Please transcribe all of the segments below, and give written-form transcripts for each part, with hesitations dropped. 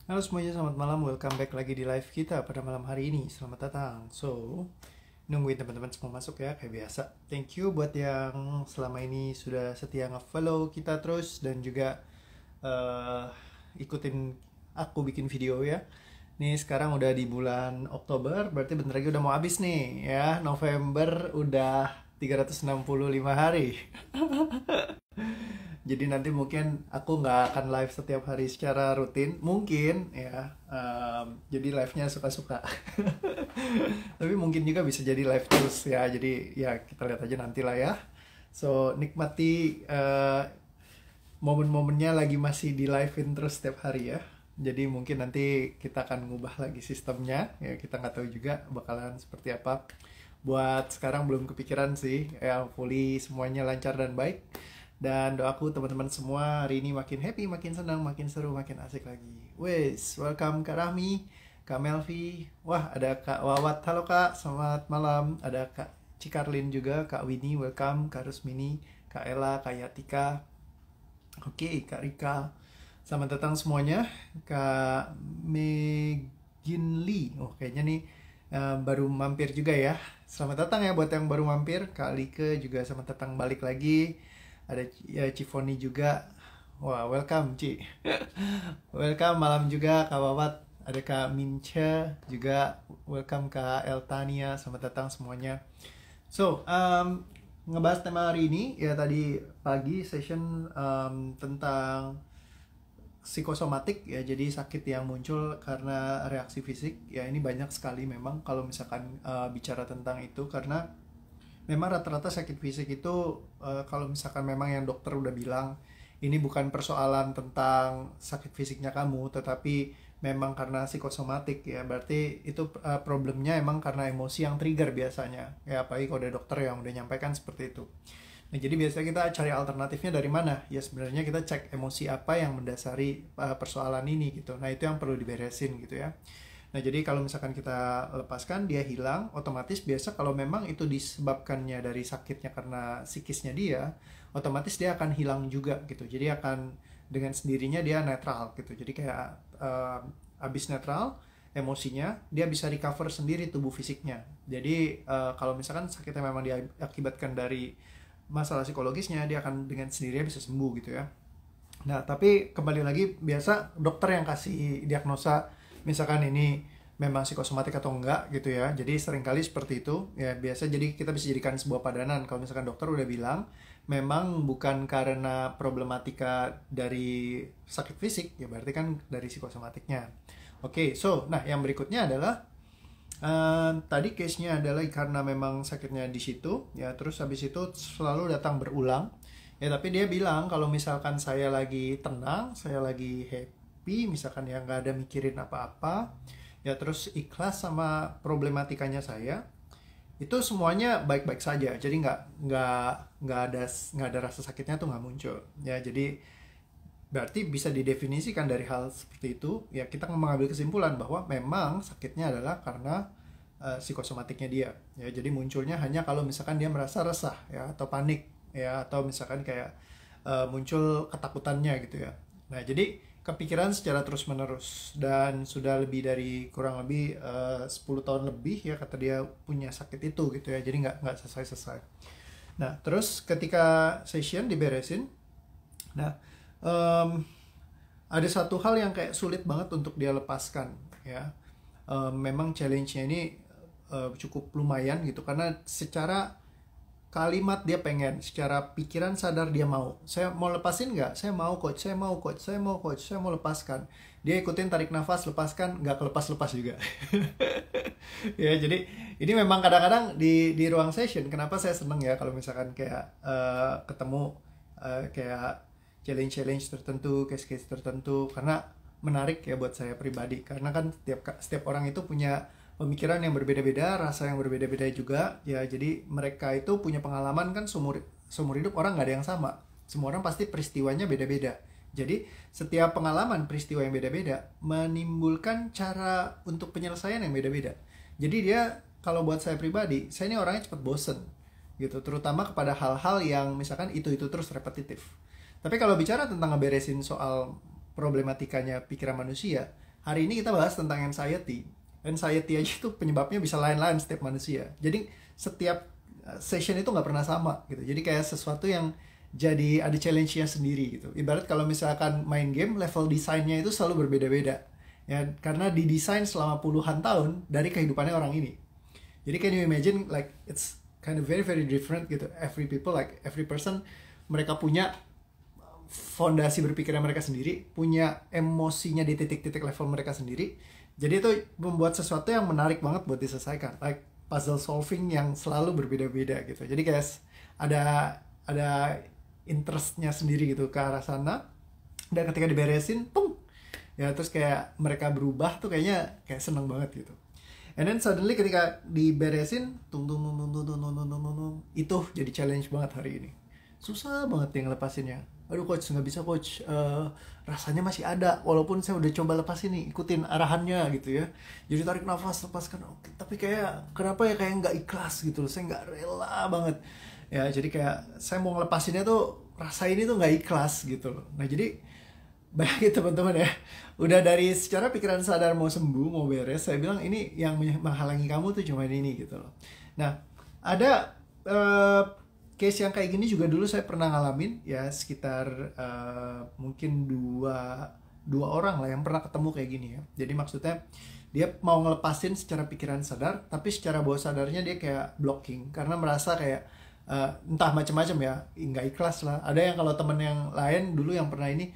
Halo semuanya, selamat malam. Welcome back lagi di live kita pada malam hari ini. Selamat datang. Nungguin teman-teman semua masuk ya, kayak biasa. Thank you buat yang selama ini sudah setia nge-follow kita terus dan juga eh, ikutin aku bikin video ya. Nih sekarang udah di bulan Oktober, berarti bentar lagi udah mau habis nih ya. November udah 365 hari. Jadi nanti mungkin aku nggak akan live setiap hari secara rutin, mungkin ya. Jadi live-nya suka-suka. Tapi mungkin juga bisa jadi live terus ya. Jadi ya kita lihat aja nanti lah ya. Nikmati momen-momennya lagi masih di live-in terus setiap hari ya. Jadi mungkin nanti kita akan ngubah lagi sistemnya ya, kita nggak tahu juga bakalan seperti apa. Buat sekarang belum kepikiran sih, ya fully semuanya lancar dan baik. Dan doaku teman-teman semua hari ini makin happy, makin senang, makin seru, makin asik lagi. Wes, welcome Kak Rahmi, Kak Melvi. Wah, ada Kak Wawat. Halo Kak, selamat malam. Ada Kak Cikarlin juga, Kak Winnie, welcome. Kak Rusmini, Kak Ella, Kak Yatika. Oke, Kak Rika. Selamat datang semuanya. Kak Megin Lee. Oh, kayaknya nih baru mampir juga ya. Selamat datang ya buat yang baru mampir. Kak Like juga selamat datang balik lagi. Ada ya, Cifoni juga. Wah, welcome Ci. Welcome malam juga Kak Wawat. Ada Kak Mince juga. Welcome Kak Eltania. Selamat datang semuanya. Ngebahas tema hari ini ya, tadi pagi session tentang psikosomatik ya, jadi sakit yang muncul karena reaksi fisik ya. Ini banyak sekali memang kalau misalkan bicara tentang itu, karena memang rata-rata sakit fisik itu kalau misalkan memang yang dokter udah bilang ini bukan persoalan tentang sakit fisiknya kamu, tetapi memang karena psikosomatik ya, berarti itu problemnya emang karena emosi yang trigger biasanya ya, apalagi kalau ada dokter yang udah nyampaikan seperti itu. Nah, jadi biasanya kita cari alternatifnya dari mana? Ya sebenarnya kita cek emosi apa yang mendasari persoalan ini gitu. Nah, itu yang perlu diberesin gitu ya. Nah, jadi kalau misalkan kita lepaskan, dia hilang, otomatis biasa kalau memang itu disebabkannya dari sakitnya karena psikisnya dia, otomatis dia akan hilang juga gitu. Jadi akan dengan sendirinya dia netral gitu. Jadi kayak habis netral, emosinya, dia bisa recover sendiri tubuh fisiknya. Jadi kalau misalkan sakitnya memang diakibatkan dari masalah psikologisnya, dia akan dengan sendirinya bisa sembuh gitu ya. Nah, tapi kembali lagi, biasa dokter yang kasih diagnosa misalkan ini memang psikosomatik atau enggak gitu ya. Jadi seringkali seperti itu ya, biasa jadi kita bisa jadikan sebuah padanan. Kalau misalkan dokter udah bilang memang bukan karena problematika dari sakit fisik ya, berarti kan dari psikosomatiknya. Oke, nah yang berikutnya adalah tadi case-nya adalah karena memang sakitnya di situ ya, terus habis itu selalu datang berulang ya. Tapi dia bilang kalau misalkan saya lagi tenang, saya lagi happy, misalkan ya nggak ada mikirin apa-apa ya, terus ikhlas sama problematikanya saya, itu semuanya baik-baik saja. Jadi nggak ada rasa sakitnya tuh nggak muncul ya. Jadi berarti bisa didefinisikan dari hal seperti itu ya, kita mengambil kesimpulan bahwa memang sakitnya adalah karena psikosomatiknya dia ya. Jadi munculnya hanya kalau misalkan dia merasa resah ya, atau panik ya, atau misalkan kayak muncul ketakutannya gitu ya. Nah, jadi kepikiran secara terus menerus, dan sudah lebih dari kurang lebih 10 tahun lebih ya, kata dia punya sakit itu gitu ya. Jadi nggak selesai-selesai. Nah, terus ketika session diberesin, nah ada satu hal yang kayak sulit banget untuk dia lepaskan ya. Memang challenge-nya ini cukup lumayan gitu, karena secara kalimat dia pengen, secara pikiran sadar dia mau. Saya mau lepasin nggak? Saya mau coach, saya mau coach, saya mau coach, saya mau lepaskan. Dia ikutin tarik nafas, lepaskan, nggak kelepas-lepas juga. Ya, jadi ini memang kadang-kadang di ruang session, kenapa saya seneng ya kalau misalkan kayak ketemu kayak challenge tertentu, case-case tertentu, karena menarik ya buat saya pribadi. Karena kan setiap orang itu punya pemikiran yang berbeda-beda, rasa yang berbeda-beda juga ya. Jadi mereka itu punya pengalaman kan, seumur hidup orang nggak ada yang sama. Semua orang pasti peristiwanya beda-beda. Jadi setiap pengalaman peristiwa yang beda-beda menimbulkan cara untuk penyelesaian yang beda-beda. Jadi dia, kalau buat saya pribadi, saya ini orangnya cepat bosen gitu, terutama kepada hal-hal yang misalkan itu terus repetitif. Tapi kalau bicara tentang ngeberesin soal problematikanya pikiran manusia, Hari ini kita bahas tentang anxiety. Anxiety aja itu penyebabnya bisa lain-lain setiap manusia. Jadi setiap session itu nggak pernah sama gitu. Jadi kayak sesuatu yang jadi ada challenge-nya sendiri gitu. Ibarat kalau misalkan main game, level desainnya itu selalu berbeda-beda. Ya, karena didesain selama puluhan tahun dari kehidupannya orang ini. Jadi can you imagine like it's kind of very very different gitu. Every people like every person mereka punya fondasi berpikirnya mereka sendiri, punya emosinya di titik-titik level mereka sendiri. Jadi itu membuat sesuatu yang menarik banget buat diselesaikan. Like puzzle solving yang selalu berbeda-beda gitu. Jadi guys, ada interestnya sendiri gitu ke arah sana. Dan ketika diberesin, pung, ya terus kayak mereka berubah tuh kayaknya kayak seneng banget gitu. And then suddenly ketika diberesin, itu jadi challenge banget hari ini. Susah banget yang lepasinnya. Aduh coach, nggak bisa coach. Rasanya masih ada, walaupun saya udah coba lepas ini, ikutin arahannya gitu ya. Jadi tarik nafas, lepaskan. Oke, tapi kayak kenapa ya kayak nggak ikhlas gitu loh. Saya nggak rela banget. Ya jadi kayak saya mau ngelepasinnya tuh rasa ini tuh nggak ikhlas gitu loh. Nah jadi bayangin teman-teman ya, udah dari secara pikiran sadar mau sembuh, mau beres, saya bilang ini yang menghalangi kamu tuh cuma ini gitu loh. Nah ada case yang kayak gini juga dulu saya pernah ngalamin ya, sekitar mungkin dua orang lah yang pernah ketemu kayak gini ya. Jadi maksudnya dia mau ngelepasin secara pikiran sadar, tapi secara bawah sadarnya dia kayak blocking karena merasa kayak entah macam-macam ya, nggak ikhlas lah. Ada yang kalau temen yang lain dulu yang pernah ini,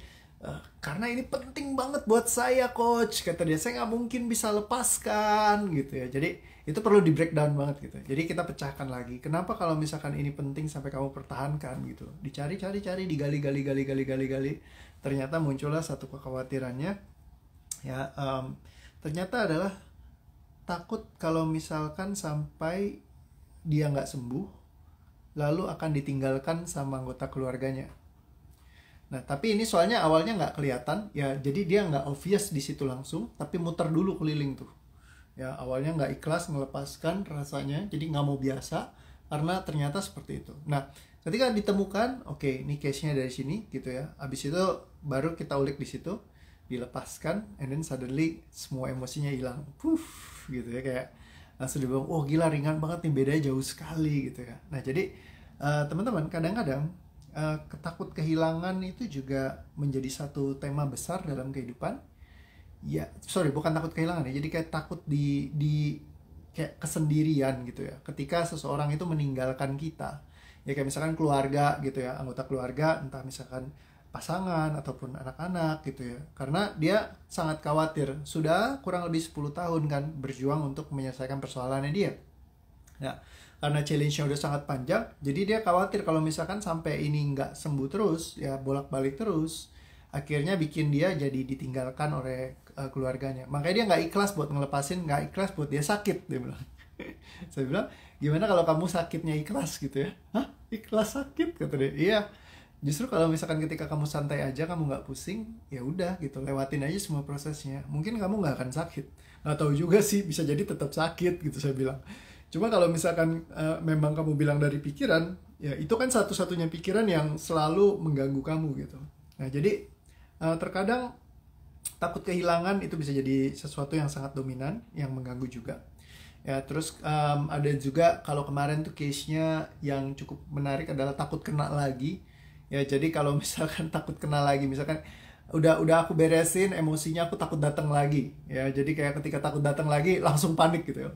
karena ini penting banget buat saya coach, kata dia, saya nggak mungkin bisa lepaskan gitu ya. Jadi itu perlu di breakdown banget gitu. Jadi kita pecahkan lagi, kenapa kalau misalkan ini penting sampai kamu pertahankan gitu. Dicari, digali, ternyata muncullah satu kekhawatirannya ya, ternyata adalah takut kalau misalkan sampai dia nggak sembuh lalu akan ditinggalkan sama anggota keluarganya. Nah, tapi ini soalnya awalnya nggak kelihatan, ya jadi dia nggak obvious di situ langsung, tapi muter dulu keliling tuh. Ya, awalnya nggak ikhlas melepaskan rasanya, jadi nggak mau biasa, karena ternyata seperti itu. Nah, ketika ditemukan, oke, ini case-nya dari sini, gitu ya. Abis itu baru kita ulik di situ, dilepaskan, and then suddenly semua emosinya hilang. Puff, gitu ya, kayak langsung dibilang, oh gila ringan banget nih, bedanya jauh sekali, gitu ya. Nah, jadi teman-teman, kadang-kadang ketakut kehilangan itu juga menjadi satu tema besar dalam kehidupan. Ya, sorry, bukan takut kehilangan ya. Jadi kayak takut di kayak kesendirian gitu ya. Ketika seseorang itu meninggalkan kita, ya kayak misalkan keluarga gitu ya, anggota keluarga, entah misalkan pasangan ataupun anak-anak gitu ya. Karena dia sangat khawatir. Sudah kurang lebih 10 tahun kan berjuang untuk menyelesaikan persoalannya dia. Ya, karena challenge-nya udah sangat panjang, jadi dia khawatir kalau misalkan sampai ini nggak sembuh terus, ya bolak-balik terus, akhirnya bikin dia jadi ditinggalkan oleh keluarganya. Makanya dia nggak ikhlas buat ngelepasin, nggak ikhlas buat dia sakit, dia bilang. Saya bilang, gimana kalau kamu sakitnya ikhlas gitu ya? Hah? Ikhlas sakit? Kata dia. Iya, justru kalau misalkan ketika kamu santai aja, kamu nggak pusing, ya udah gitu, lewatin aja semua prosesnya. Mungkin kamu nggak akan sakit. Nggak tahu juga sih, bisa jadi tetap sakit gitu, saya bilang. Cuma kalau misalkan memang kamu bilang dari pikiran, ya itu kan satu-satunya pikiran yang selalu mengganggu kamu gitu. Nah jadi terkadang takut kehilangan itu bisa jadi sesuatu yang sangat dominan, yang mengganggu juga. Ya terus ada juga kalau kemarin tuh case-nya yang cukup menarik adalah takut kena lagi. Ya jadi kalau misalkan takut kena lagi, misalkan udah aku beresin emosinya, aku takut datang lagi. Ya jadi kayak ketika takut datang lagi langsung panik gitu ya.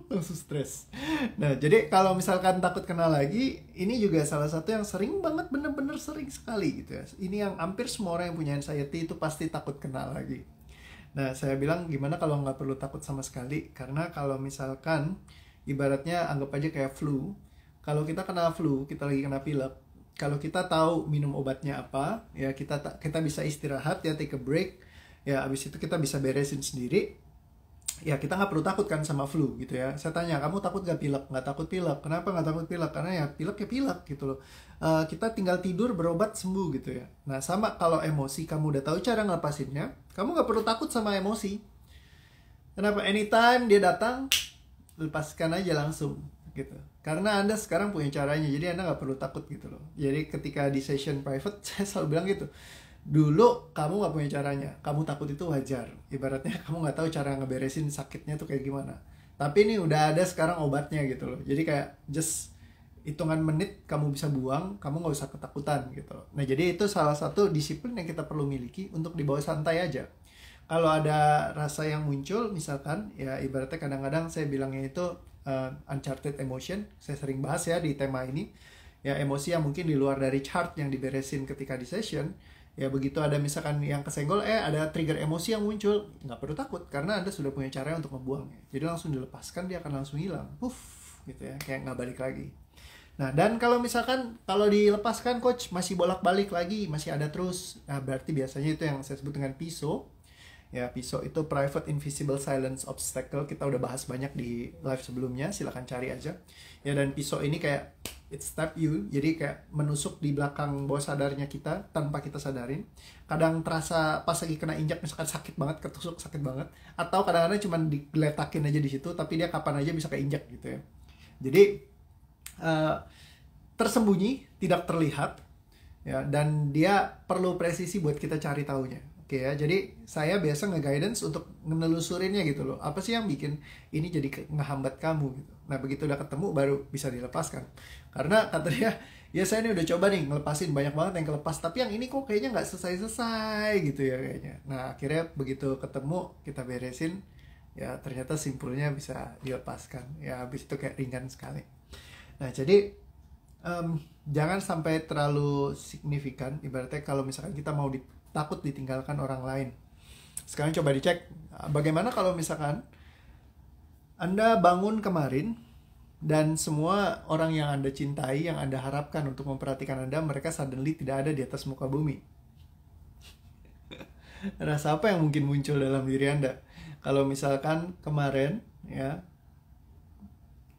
Langsung stres. Nah, jadi kalau misalkan takut kena lagi, ini juga salah satu yang sering banget, bener-bener sering sekali gitu ya. Ini yang hampir semua orang yang punya anxiety itu pasti takut kena lagi. Nah, saya bilang gimana kalau nggak perlu takut sama sekali? Karena kalau misalkan, ibaratnya anggap aja kayak flu. Kalau kita kena flu, kita lagi kena pilek. Kalau kita tahu minum obatnya apa, ya kita bisa istirahat, ya take a break. Ya, abis itu kita bisa beresin sendiri. Ya kita nggak perlu takut kan sama flu gitu ya. Saya tanya, kamu takut nggak pilek? Nggak takut pilek. Kenapa nggak takut pilek? Karena ya pilek gitu loh. Kita tinggal tidur, berobat, sembuh gitu ya. Nah sama kalau emosi, kamu udah tahu cara ngelepasinnya, kamu nggak perlu takut sama emosi. Kenapa? Anytime dia datang, lepaskan aja langsung gitu. Karena Anda sekarang punya caranya, jadi Anda nggak perlu takut gitu loh. Jadi ketika di session private, saya selalu bilang gitu, Dulu kamu nggak punya caranya, kamu takut itu wajar. Ibaratnya kamu nggak tahu cara ngeberesin sakitnya tuh kayak gimana. Tapi ini udah ada sekarang obatnya gitu loh. Jadi kayak just hitungan menit kamu bisa buang, kamu nggak usah ketakutan gitu loh. Nah jadi itu salah satu disiplin yang kita perlu miliki untuk dibawa santai aja. Kalau ada rasa yang muncul, misalkan ya ibaratnya kadang-kadang saya bilangnya itu uncharted emotion. Saya sering bahas ya di tema ini. Ya emosi yang mungkin di luar dari chart yang diberesin ketika di session. Ya begitu ada misalkan yang kesenggol, ada trigger emosi yang muncul, nggak perlu takut karena Anda sudah punya cara untuk membuangnya. Jadi langsung dilepaskan, dia akan langsung hilang. Puff gitu ya, kayak nggak balik lagi. Nah, dan kalau misalkan kalau dilepaskan coach masih bolak-balik lagi, masih ada terus. Nah, berarti biasanya itu yang saya sebut dengan PISO. Ya, PISO itu Private Invisible Silence Obstacle. Kita udah bahas banyak di live sebelumnya, silahkan cari aja. Ya, dan PISO ini kayak it stab you, jadi kayak menusuk di belakang bawah sadarnya kita tanpa kita sadarin. Kadang terasa pas lagi kena injak misalkan sakit banget, ketusuk sakit banget. Atau kadang-kadang cuma digeletakin aja di situ, tapi dia kapan aja bisa keinjak gitu ya. Jadi uh, tersembunyi, tidak terlihat, ya, dan dia perlu presisi buat kita cari taunya. Oke ya, jadi saya biasa nge-guidance untuk menelusurinnya gitu loh. Apa sih yang bikin ini jadi ngehambat kamu gitu. Nah begitu udah ketemu baru bisa dilepaskan. Karena kata dia, ya saya ini udah coba nih ngelepasin banyak banget yang kelepas, tapi yang ini kok kayaknya nggak selesai-selesai gitu ya kayaknya. Nah akhirnya begitu ketemu kita beresin, ya ternyata simpulnya bisa dilepaskan. Ya habis itu kayak ringan sekali. Nah jadi jangan sampai terlalu signifikan. Ibaratnya kalau misalkan kita mau takut ditinggalkan orang lain. Sekarang coba dicek, bagaimana kalau misalkan Anda bangun kemarin dan semua orang yang Anda cintai, yang Anda harapkan untuk memperhatikan Anda, mereka suddenly tidak ada di atas muka bumi. Rasa apa yang mungkin muncul dalam diri Anda? Kalau misalkan kemarin, ya,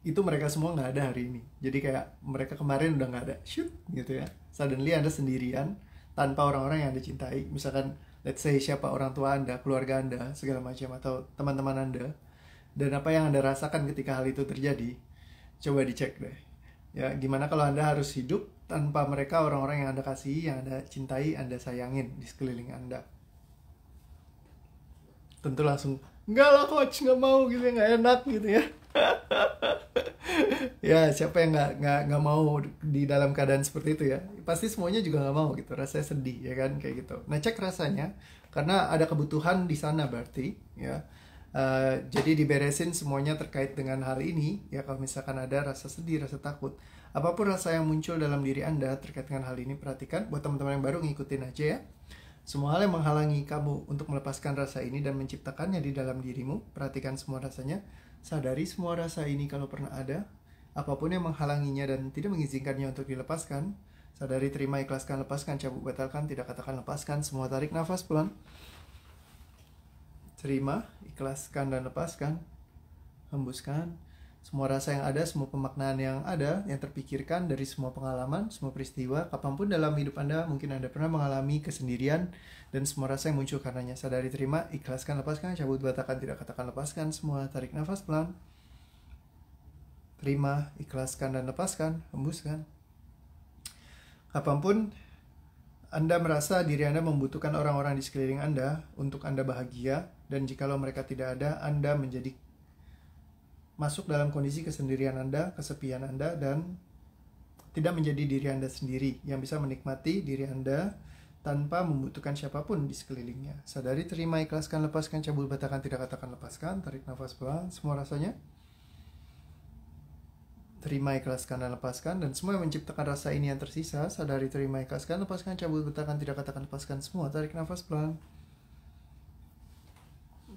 itu mereka semua nggak ada hari ini. Jadi kayak mereka kemarin udah nggak ada, shoot gitu ya. Suddenly Anda sendirian tanpa orang-orang yang Anda cintai. Misalkan let's say siapa orang tua Anda, keluarga Anda, segala macam, atau teman-teman Anda. Dan apa yang Anda rasakan ketika hal itu terjadi, coba dicek deh. Ya, gimana kalau Anda harus hidup tanpa mereka, orang-orang yang Anda kasihi, yang Anda cintai, Anda sayangin di sekeliling Anda. Tentu langsung, enggak lah coach, nggak mau gitu ya, nggak enak gitu ya. Ya siapa yang nggak mau di dalam keadaan seperti itu ya, pasti semuanya juga nggak mau gitu, rasanya sedih ya kan kayak gitu. Nah cek rasanya, karena ada kebutuhan di sana berarti ya. Jadi diberesin semuanya terkait dengan hal ini ya. Kalau misalkan ada rasa sedih, rasa takut, apapun rasa yang muncul dalam diri Anda terkait dengan hal ini, perhatikan. Buat teman-teman yang baru, ngikutin aja ya. Semua hal yang menghalangi kamu untuk melepaskan rasa ini dan menciptakannya di dalam dirimu, perhatikan semua rasanya. Sadari semua rasa ini kalau pernah ada. Apapun yang menghalanginya dan tidak mengizinkannya untuk dilepaskan, sadari, terima, ikhlaskan, lepaskan, cabut, batalkan, tidak katakan lepaskan. Semua tarik nafas pelan. Terima, ikhlaskan, dan lepaskan. Hembuskan. Semua rasa yang ada, semua pemaknaan yang ada, yang terpikirkan dari semua pengalaman, semua peristiwa, kapanpun dalam hidup Anda, mungkin Anda pernah mengalami kesendirian, dan semua rasa yang muncul karenanya. Sadari, terima, ikhlaskan, lepaskan, cabut, batalkan, tidak katakan lepaskan. Semua tarik nafas pelan. Terima, ikhlaskan, dan lepaskan. Hembuskan. Kapanpun Anda merasa diri Anda membutuhkan orang-orang di sekeliling Anda untuk Anda bahagia, dan jikalau mereka tidak ada, Anda menjadi masuk dalam kondisi kesendirian Anda, kesepian Anda, dan tidak menjadi diri Anda sendiri yang bisa menikmati diri Anda tanpa membutuhkan siapapun di sekelilingnya. Sadari, terima, ikhlaskan, lepaskan, cabut, batalkan, tidak katakan lepaskan. Tarik nafas pelan, semua rasanya. Terima, ikhlaskan, dan lepaskan. Dan semua yang menciptakan rasa ini yang tersisa, sadari, terima, ikhlaskan, lepaskan, cabut, batalkan, tidak katakan lepaskan. Semua tarik nafas pelan.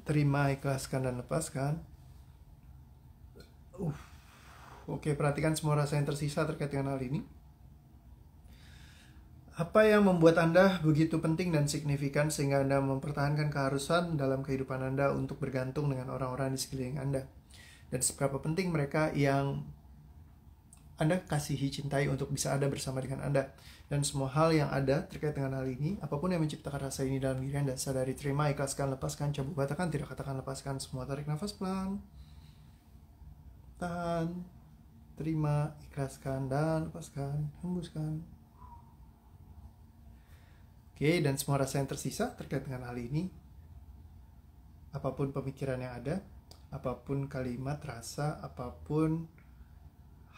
Terima, ikhlaskan, dan lepaskan. Oke, perhatikan semua rasa yang tersisa terkait dengan hal ini. Apa yang membuat Anda begitu penting dan signifikan sehingga Anda mempertahankan keharusan dalam kehidupan Anda untuk bergantung dengan orang-orang di sekeliling Anda? Dan seberapa penting mereka yang Anda kasihi, cintai untuk bisa ada bersama dengan Anda? Dan semua hal yang ada terkait dengan hal ini, apapun yang menciptakan rasa ini dalam diri Anda, sadari, terima, ikhlaskan, lepaskan, cabut, batalkan, tidak katakan lepaskan. Semua tarik nafas pelan. Tahan, terima, ikhlaskan, dan lepaskan. Hembuskan. Oke, dan semua rasa yang tersisa terkait dengan hal ini, apapun pemikiran yang ada, apapun kalimat, rasa, apapun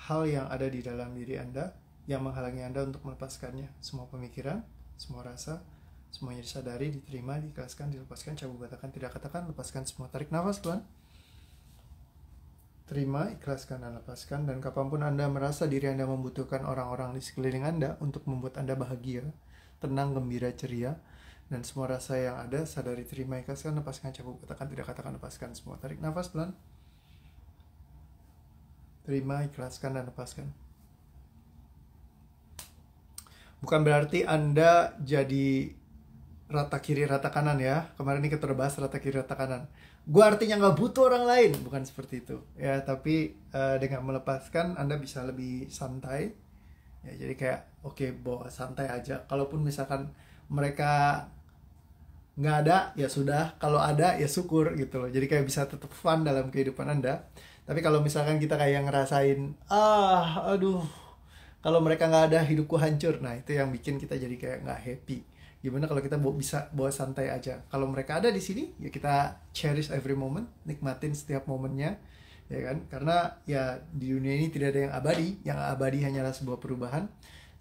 hal yang ada di dalam diri Anda yang menghalangi Anda untuk melepaskannya. Semua pemikiran, semua rasa, semuanya disadari, diterima, diikhlaskan, dilepaskan, cabut, batalkan, tidak katakan, lepaskan semua. Tarik nafas pelan. Terima, ikhlaskan, dan lepaskan. Dan kapanpun Anda merasa diri Anda membutuhkan orang-orang di sekeliling Anda untuk membuat Anda bahagia, tenang, gembira, ceria, dan semua rasa yang ada, sadari, terima, ikhlaskan, lepaskan, cabut, katakan, tidak katakan, lepaskan semua. Tarik nafas pelan. Terima, ikhlaskan, dan lepaskan. Bukan berarti Anda jadi rata kiri, rata kanan ya. Kemarin ini kita udah bahas rata kiri, rata kanan. Gue artinya nggak butuh orang lain, bukan seperti itu ya. Tapi dengan melepaskan Anda bisa lebih santai ya. Jadi kayak oke, bawa santai aja. Kalaupun misalkan mereka nggak ada ya sudah, kalau ada ya syukur gitu loh. Jadi kayak bisa tetap fun dalam kehidupan Anda. Tapi kalau misalkan kita kayak ngerasain aduh, kalau mereka nggak ada hidupku hancur, nah itu yang bikin kita jadi kayak nggak happy. Gimana kalau kita bisa bawa santai aja. Kalau mereka ada di sini, ya kita cherish every moment, nikmatin setiap momennya, ya kan? Karena ya di dunia ini tidak ada yang abadi hanyalah sebuah perubahan.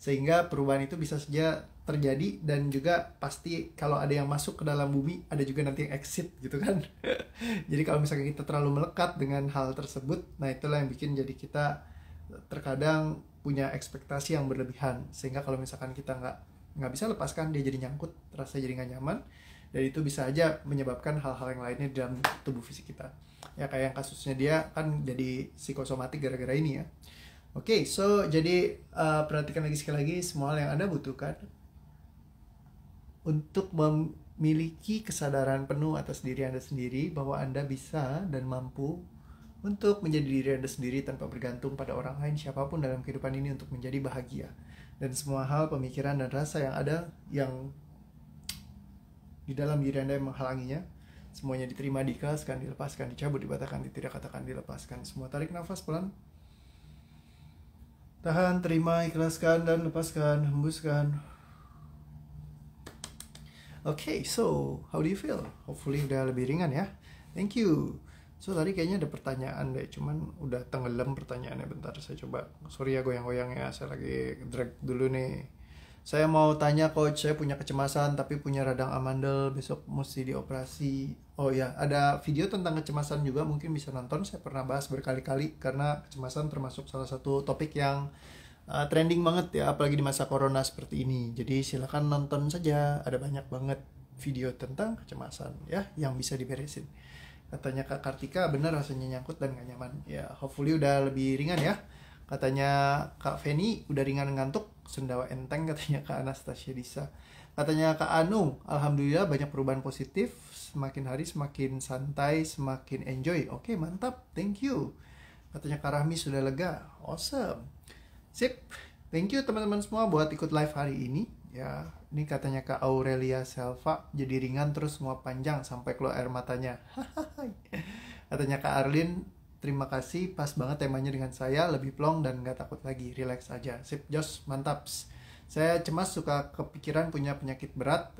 Sehingga perubahan itu bisa saja terjadi dan juga pasti kalau ada yang masuk ke dalam bumi, ada juga nanti yang exit gitu kan. Jadi kalau misalnya kita terlalu melekat dengan hal tersebut, nah itulah yang bikin jadi kita terkadang punya ekspektasi yang berlebihan. Sehingga kalau misalkan kita nggak bisa lepaskan, dia jadi nyangkut, rasanya jadi nggak nyaman, dan itu bisa aja menyebabkan hal-hal yang lainnya di dalam tubuh fisik kita ya, kayak yang kasusnya dia kan jadi psikosomatik gara-gara ini ya. Oke, so jadi perhatikan lagi sekali lagi semua hal yang Anda butuhkan untuk memiliki kesadaran penuh atas diri Anda sendiri, bahwa Anda bisa dan mampu untuk menjadi diri Anda sendiri tanpa bergantung pada orang lain siapapun dalam kehidupan ini untuk menjadi bahagia. Dan semua hal, pemikiran, dan rasa yang ada yang di dalam diri Anda yang menghalanginya, semuanya diterima, diikhlaskan, dilepaskan, dicabut, dibatalkan, tidak katakan, dilepaskan semua. Tarik nafas pelan. Tahan, terima, ikhlaskan, dan lepaskan, hembuskan. Okay, so how do you feel? Hopefully udah lebih ringan ya. Thank you. So tadi kayaknya ada pertanyaan deh, cuman udah tenggelam pertanyaannya. Bentar, saya coba. Sorry ya goyang-goyang ya, saya lagi drag dulu nih. Saya mau tanya coach, saya punya kecemasan tapi punya radang amandel, besok mesti dioperasi. Oh ya, ada video tentang kecemasan juga, mungkin bisa nonton. Saya pernah bahas berkali-kali karena kecemasan termasuk salah satu topik yang trending banget ya, apalagi di masa corona seperti ini. Jadi silakan nonton saja, ada banyak banget video tentang kecemasan ya yang bisa diberesin. Katanya Kak Kartika benar rasanya nyangkut dan gak nyaman. Ya, hopefully udah lebih ringan ya. Katanya Kak Feni udah ringan ngantuk, sendawa enteng katanya Kak Anastasia Disa. Katanya Kak Anu, alhamdulillah banyak perubahan positif, semakin hari semakin santai, semakin enjoy. Oke, mantap, thank you. Katanya Kak Rahmi sudah lega, awesome. Sip, thank you teman-teman semua buat ikut live hari ini. Ya, ini katanya Kak Aurelia Selva, jadi ringan terus semua panjang sampai keluar air matanya. Katanya Kak Arlin, terima kasih, pas banget temanya dengan saya, lebih plong dan gak takut lagi, relax aja. Sip, Jos, mantap. Saya cemas, suka kepikiran, punya penyakit berat.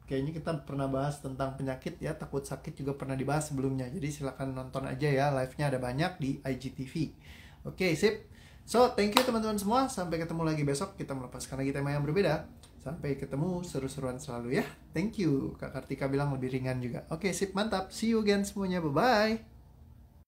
Kayaknya kita pernah bahas tentang penyakit ya, takut sakit juga pernah dibahas sebelumnya. Jadi silakan nonton aja ya, live-nya ada banyak di IGTV. Oke, sip. So, thank you teman-teman semua. Sampai ketemu lagi besok, kita melepaskan lagi tema yang berbeda. Sampai ketemu, seru-seruan selalu ya. Thank you. Kak Kartika bilang lebih ringan juga. Oke, sip, mantap. See you again semuanya. Bye-bye.